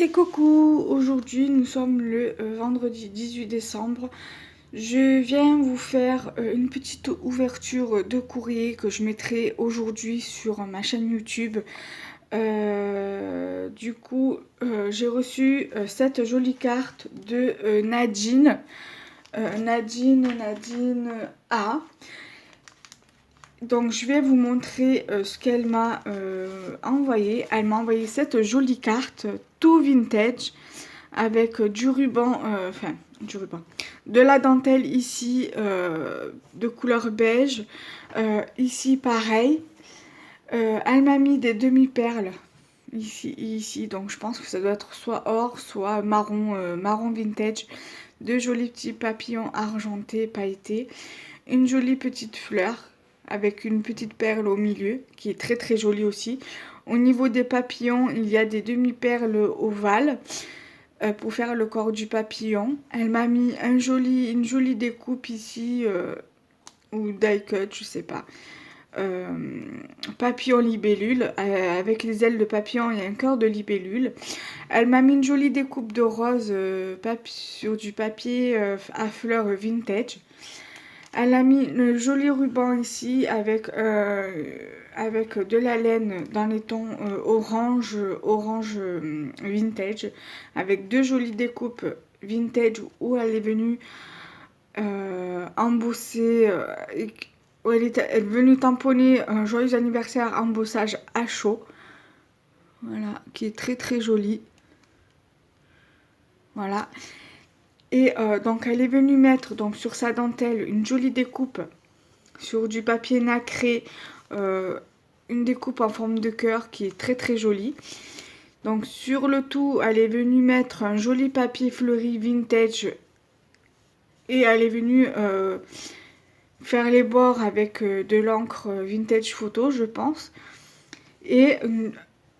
Et coucou, aujourd'hui nous sommes le vendredi 18 décembre. Je viens vous faire une petite ouverture de courrier que je mettrai aujourd'hui sur ma chaîne YouTube. J'ai reçu cette jolie carte de Nadine. Nadine A. Donc je vais vous montrer ce qu'elle m'a envoyé. Elle m'a envoyé cette jolie carte, tout vintage, avec du ruban, de la dentelle ici de couleur beige. Ici pareil. Elle m'a mis des demi-perles ici, donc je pense que ça doit être soit or, soit marron, marron vintage. Deux jolis petits papillons argentés, pailletés. Une jolie petite fleur avec une petite perle au milieu qui est très très jolie aussi. Au niveau des papillons, il y a des demi-perles ovales pour faire le corps du papillon. Elle m'a mis une jolie découpe ici ou die cut, je sais pas. Papillon libellule avec les ailes de papillon et un cœur de libellule. Elle m'a mis une jolie découpe de rose sur du papier à fleurs vintage. Elle a mis le joli ruban ici avec de la laine dans les tons orange vintage, avec deux jolies découpes vintage où elle est venue embosser, où elle est venue tamponner un joyeux anniversaire embossage à chaud, voilà, qui est très très joli, voilà. Et donc elle est venue mettre donc sur sa dentelle une jolie découpe sur du papier nacré, une découpe en forme de cœur qui est très très jolie. Donc sur le tout, elle est venue mettre un joli papier fleuri vintage et elle est venue faire les bords avec de l'encre vintage photo, je pense. Et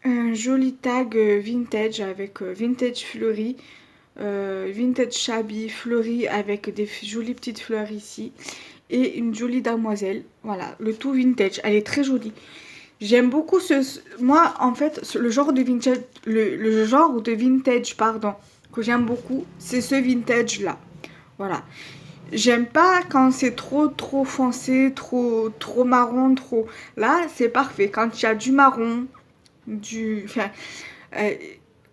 un joli tag vintage avec vintage fleuri. Vintage shabby fleuri avec des jolies petites fleurs ici et une jolie damoiselle, voilà, le tout vintage. Elle est très jolie, j'aime beaucoup moi en fait le genre de vintage, le genre de vintage pardon que j'aime beaucoup, c'est ce vintage là, voilà. J'aime pas quand c'est trop foncé, trop marron, trop, là c'est parfait quand il y a du marron, euh,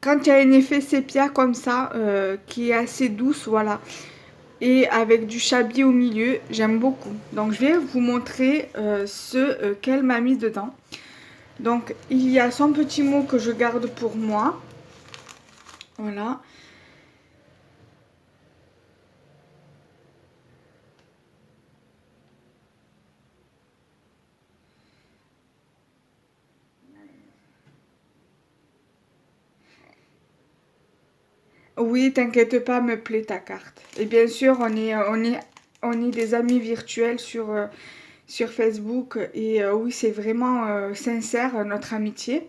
quand il y a un effet sépia comme ça, qui est assez douce, voilà, et avec du chablis au milieu, j'aime beaucoup. Donc je vais vous montrer ce qu'elle m'a mis dedans. Donc il y a son petit mot que je garde pour moi, voilà. Oui, t'inquiète pas, me plaît ta carte. Et bien sûr, on est des amis virtuels sur Facebook. Et oui, c'est vraiment sincère notre amitié.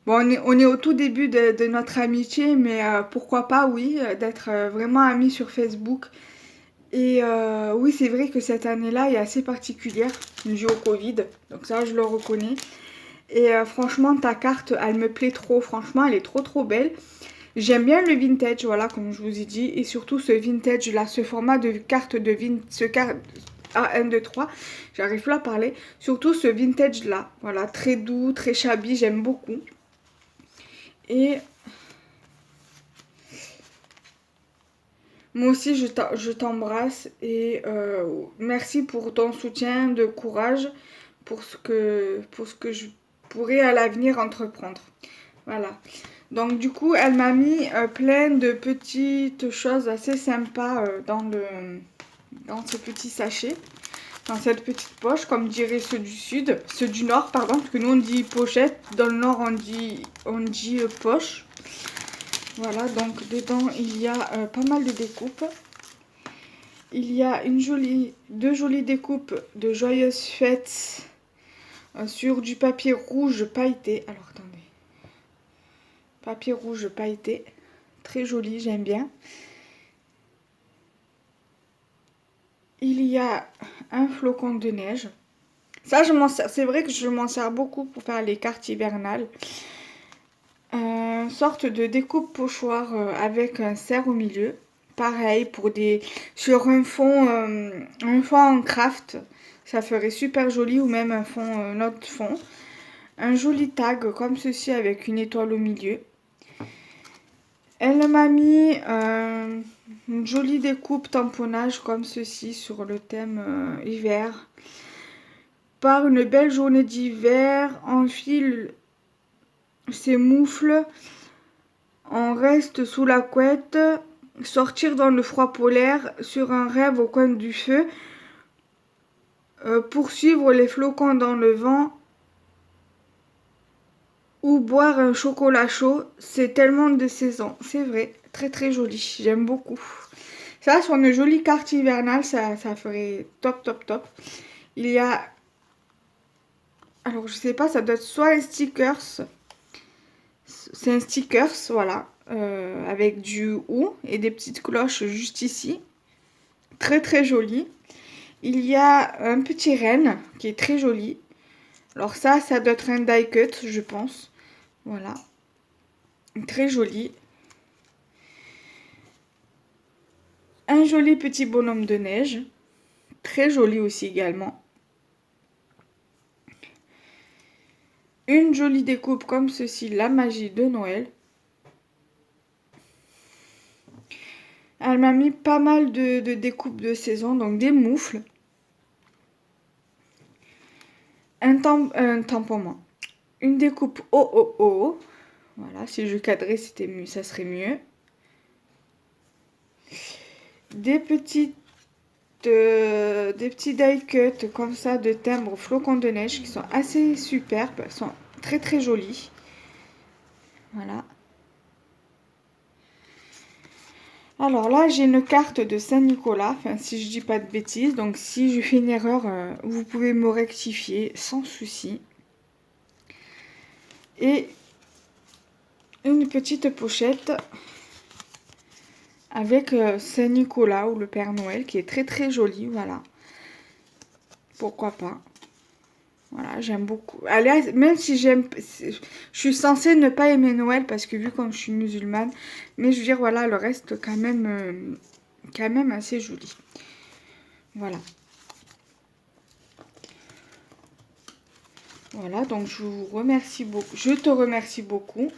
Bon, on est au tout début de notre amitié, mais pourquoi pas, oui, d'être vraiment amis sur Facebook. Et oui, c'est vrai que cette année-là est assez particulière, due au Covid. Donc ça, je le reconnais. Et franchement, ta carte, elle me plaît trop. Franchement, elle est trop belle. J'aime bien le vintage, voilà, comme je vous ai dit. Et surtout ce vintage là, ce format de carte de vintage, A1, 2, 3, j'arrive plus à parler. Surtout ce vintage là, voilà, très doux, très shabby, j'aime beaucoup. Et moi aussi, je t'embrasse et merci pour ton soutien de courage pour ce que je pourrais à l'avenir entreprendre. Voilà. Donc du coup, elle m'a mis plein de petites choses assez sympas dans ce petit sachet, dans cette petite poche, comme diraient ceux du nord, pardon, parce que nous on dit pochette, dans le nord on dit poche. Voilà, donc dedans il y a pas mal de découpes. Il y a deux jolies découpes de joyeuses fêtes sur du papier rouge pailleté. Alors attendez, papier rouge pailleté, très joli, j'aime bien. Il y a un flocon de neige. Ça, c'est vrai que je m'en sers beaucoup pour faire les cartes hivernales. Sorte de découpe pochoir avec un cerf au milieu. Pareil pour des sur un fond en craft, ça ferait super joli ou même un autre fond. Un joli tag comme ceci avec une étoile au milieu. Elle m'a mis une jolie découpe tamponnage comme ceci sur le thème hiver. Par une belle journée d'hiver, enfile ses moufles, on reste sous la couette, sortir dans le froid polaire, sur un rêve au coin du feu, poursuivre les flocons dans le vent, ou boire un chocolat chaud, c'est tellement de saison. C'est vrai, très très joli, j'aime beaucoup. Ça, sur une jolie carte hivernale, ça ferait top top top. Il y a, alors je sais pas, ça doit être soit un stickers, c'est un stickers, voilà, avec du ou et des petites cloches juste ici. Très très joli. Il y a un petit renne qui est très joli. Alors ça doit être un die cut, je pense. Voilà. Très joli. Un joli petit bonhomme de neige. Très joli aussi également. Une jolie découpe comme ceci, la magie de Noël. Elle m'a mis pas mal de découpes de saison, donc des moufles. Un tamponnement. Une découpe oh. Voilà, si je cadrais, c'était mieux, ça serait mieux. Des petits die cuts comme ça de timbre flocons de neige qui sont assez superbes, elles sont très très jolies. Voilà. Alors là, j'ai une carte de Saint-Nicolas, enfin si je dis pas de bêtises, donc si je fais une erreur, vous pouvez me rectifier sans souci. Et une petite pochette avec Saint-Nicolas ou le Père Noël qui est très très joli, voilà. Pourquoi pas. Voilà, j'aime beaucoup. Allez, même si je suis censée ne pas aimer Noël parce que vu comme je suis musulmane, mais je veux dire, voilà, le reste quand même assez joli. Voilà. Voilà, donc je vous remercie beaucoup. Je te remercie beaucoup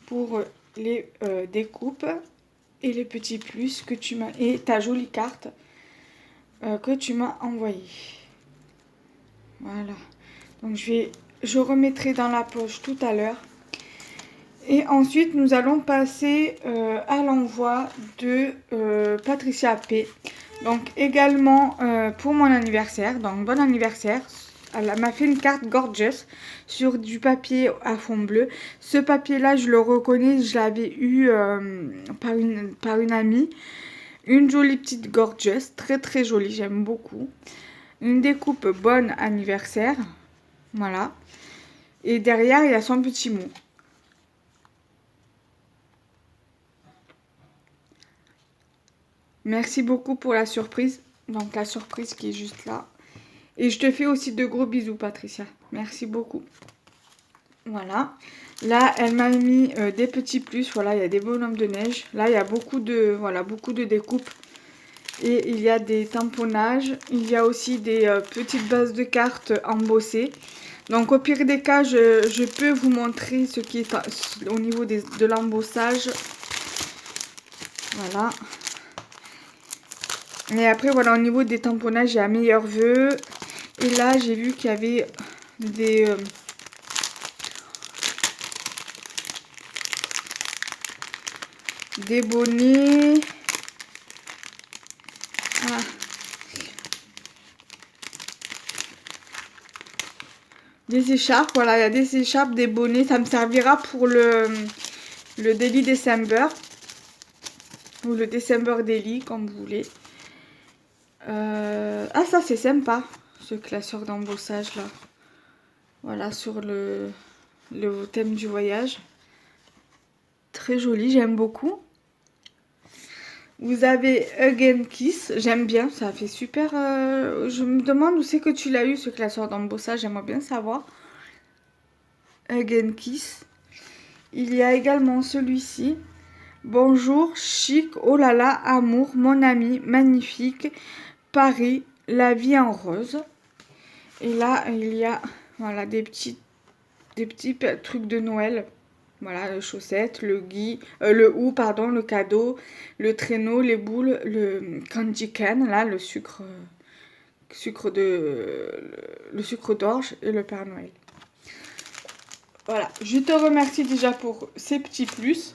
pour les découpes et les petits plus que tu m'as et ta jolie carte que tu m'as envoyée. Voilà. Donc je remettrai dans la poche tout à l'heure. Et ensuite, nous allons passer à l'envoi de Patricia P. Donc également pour mon anniversaire. Donc bon anniversaire. Elle m'a fait une carte gorgeous sur du papier à fond bleu. Ce papier-là, je le reconnais, je l'avais eu par une amie. Une jolie petite gorgeous, très très jolie, j'aime beaucoup. Une découpe bon anniversaire. Voilà. Et derrière, il y a son petit mot. Merci beaucoup pour la surprise. Donc la surprise qui est juste là. Et je te fais aussi de gros bisous, Patricia. Merci beaucoup. Voilà. Là, elle m'a mis des petits plus. Voilà, il y a des bonhommes de neige. Là, il y a beaucoup de découpes. Et il y a des tamponnages. Il y a aussi des petites bases de cartes embossées. Donc au pire des cas, je peux vous montrer ce qui est au niveau de l'embossage. Voilà. Et après, voilà, au niveau des tamponnages, j'ai un meilleur vœu. Et là, j'ai vu qu'il y avait des bonnets. Ah. Des écharpes, voilà, il y a des écharpes, des bonnets. Ça me servira pour le Daily December. Ou le December Daily, comme vous voulez. Ah, ça, c'est sympa. Ce classeur d'embossage là. Voilà, sur le thème du voyage. Très joli, j'aime beaucoup. Vous avez Hug and Kiss, j'aime bien, ça fait super. Je me demande où c'est que tu l'as eu ce classeur d'embossage, j'aimerais bien savoir. Hug and Kiss. il y a également celui-ci. Bonjour, chic, oh là là, amour, mon ami, magnifique, Paris, la vie en rose. Et là, il y a voilà, des petits trucs de Noël. Voilà, les chaussettes, le hou, pardon, le cadeau, le traîneau, les boules, le candy cane, là, le sucre d'orge et le Père Noël. Voilà, je te remercie déjà pour ces petits plus.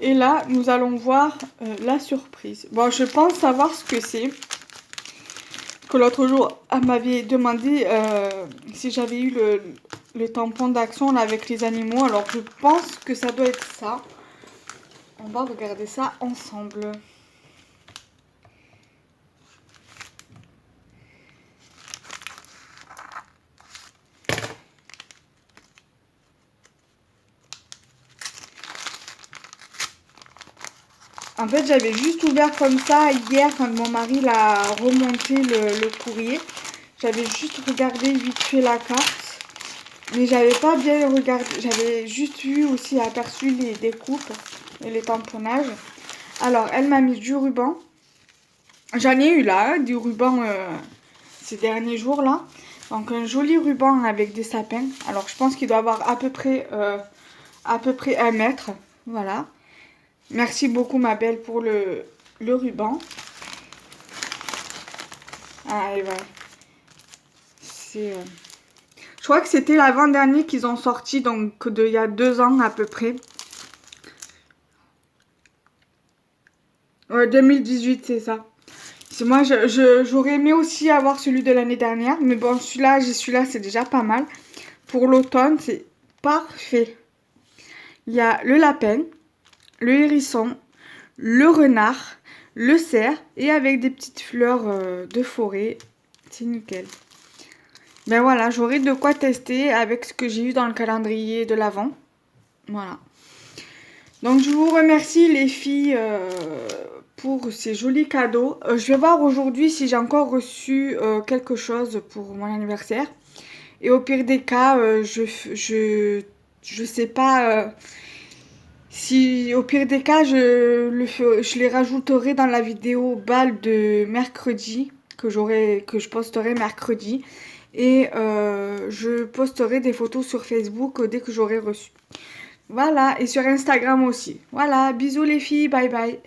Et là, nous allons voir la surprise. Bon, je pense savoir ce que c'est. Que l'autre jour, elle m'avait demandé si j'avais eu le tampon d'action avec les animaux. Alors, je pense que ça doit être ça. On va regarder ça ensemble. En fait, j'avais juste ouvert comme ça hier quand mon mari l'a remonté le courrier. J'avais juste regardé vite fait la carte. Mais j'avais pas bien regardé. J'avais juste vu aussi aperçu les découpes et les tamponnages. Alors, elle m'a mis du ruban. J'en ai eu là, du ruban ces derniers jours là. Donc, un joli ruban avec des sapins. Alors, je pense qu'il doit avoir à peu près 1 mètre. Voilà. Merci beaucoup ma belle pour le ruban. Ah et voilà. C'est... Je crois que c'était l'avant-dernier qu'ils ont sorti, donc il y a 2 ans à peu près. Ouais, 2018 c'est ça. Moi j'aurais aimé aussi avoir celui de l'année dernière. Mais bon, celui-là c'est déjà pas mal. Pour l'automne c'est parfait. Il y a le lapin, le hérisson, le renard, le cerf et avec des petites fleurs de forêt. C'est nickel. Ben voilà, j'aurai de quoi tester avec ce que j'ai eu dans le calendrier de l'Avent. Voilà. Donc je vous remercie les filles pour ces jolis cadeaux. Je vais voir aujourd'hui si j'ai encore reçu quelque chose pour mon anniversaire. Et au pire des cas, je sais pas... si au pire des cas, je les rajouterai dans la vidéo bal de mercredi que je posterai mercredi. Et je posterai des photos sur Facebook dès que j'aurai reçu. Voilà, et sur Instagram aussi. Voilà, bisous les filles, bye bye.